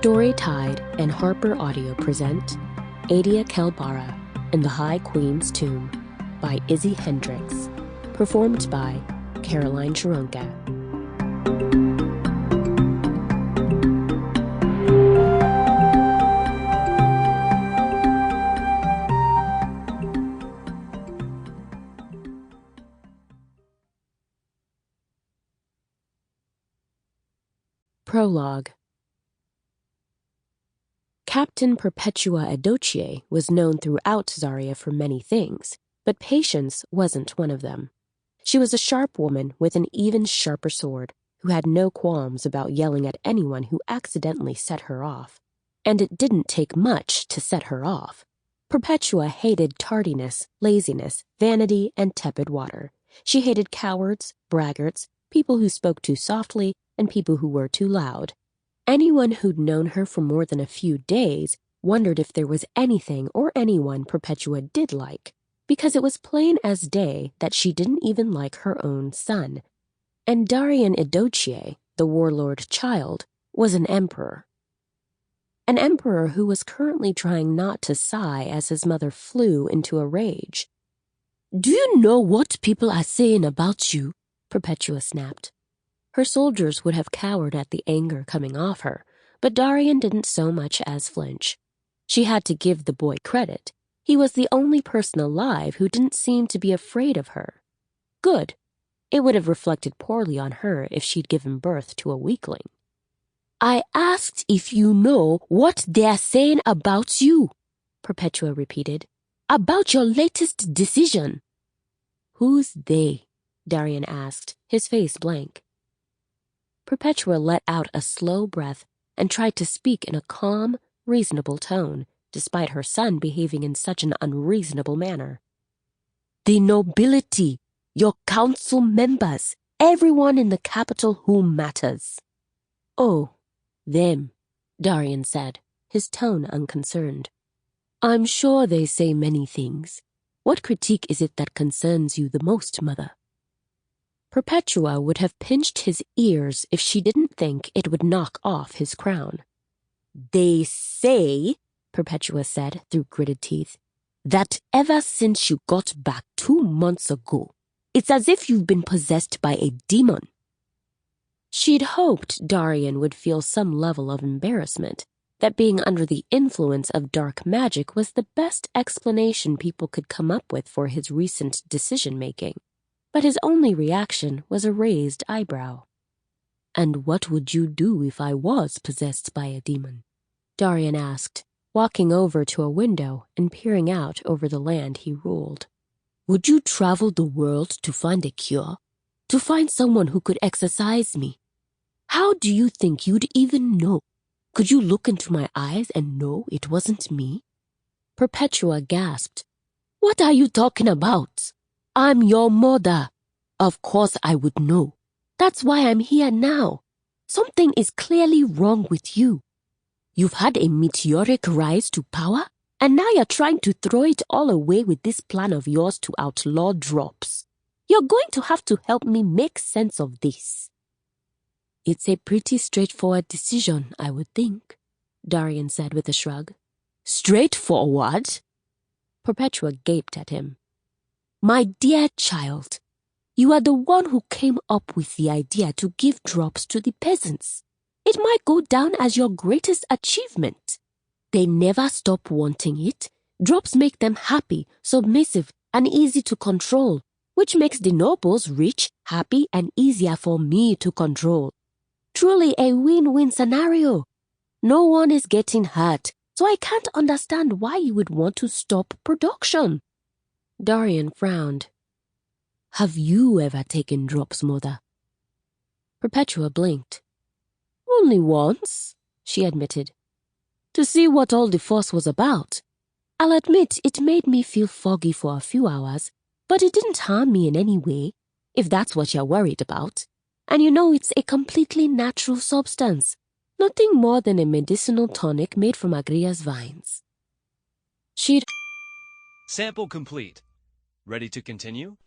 Storytide and Harper Audio present Adia Kelbara and the High Queen's Tomb by Isi Hendrix, performed by Caroline Sharonka. Prologue. Captain Perpetua Edochie was known throughout Zaria for many things, but patience wasn't one of them. She was a sharp woman with an even sharper sword, who had no qualms about yelling at anyone who accidentally set her off. And it didn't take much to set her off. Perpetua hated tardiness, laziness, vanity, and tepid water. She hated cowards, braggarts, people who spoke too softly, and people who were too loud. Anyone who'd known her for more than a few days wondered if there was anything or anyone Perpetua did like, because it was plain as day that she didn't even like her own son. And Adia and Thyme, the warlord child, was an emperor. An emperor who was currently trying not to sigh as his mother flew into a rage. "Do you know what people are saying about you?" Perpetua snapped. Her soldiers would have cowered at the anger coming off her, but Adia didn't so much as flinch. She had to give the boy credit. He was the only person alive who didn't seem to be afraid of her. Good. It would have reflected poorly on her if she'd given birth to a weakling. "I asked if you know what they're saying about you," Perpetua repeated. "About your latest decision." "Who's they?" Adia asked, his face blank. Perpetua let out a slow breath and tried to speak in a calm, reasonable tone, despite her son behaving in such an unreasonable manner. "The nobility, your council members, everyone in the capital who matters." "Oh, them," Adia said, his tone unconcerned. "I'm sure they say many things. What critique is it that concerns you the most, Mother?" Perpetua would have pinched his ears if she didn't think it would knock off his crown. "They say," Perpetua said through gritted teeth, "that ever since you got back 2 months ago, it's as if you've been possessed by a demon." She'd hoped Adia would feel some level of embarrassment, that being under the influence of dark magic was the best explanation people could come up with for his recent decision-making. But his only reaction was a raised eyebrow. "And what would you do if I was possessed by a demon?" Adia asked, walking over to a window and peering out over the land he ruled. "Would you travel the world to find a cure? To find someone who could exorcise me? How do you think you'd even know? Could you look into my eyes and know it wasn't me?" Perpetua gasped. "What are you talking about? I'm your mother. Of course I would know. That's why I'm here now. Something is clearly wrong with you. You've had a meteoric rise to power, and now you're trying to throw it all away with this plan of yours to outlaw drops. You're going to have to help me make sense of this." "It's a pretty straightforward decision, I would think," Adia said with a shrug. "Straightforward?" Perpetua gaped at him. "My dear child, you are the one who came up with the idea to give drops to the peasants. It might go down as your greatest achievement. They never stop wanting it. Drops make them happy, submissive, and easy to control, which makes the nobles rich, happy, and easier for me to control. Truly a win-win scenario. No one is getting hurt, so I can't understand why you would want to stop production." Adia frowned. "Have you ever taken drops, Mother?" Perpetua blinked. "Only once," she admitted. "To see what all the fuss was about. I'll admit it made me feel foggy for a few hours, but it didn't harm me in any way, if that's what you're worried about. And you know it's a completely natural substance, nothing more than a medicinal tonic made from Agria's vines." Sample complete. Ready to continue?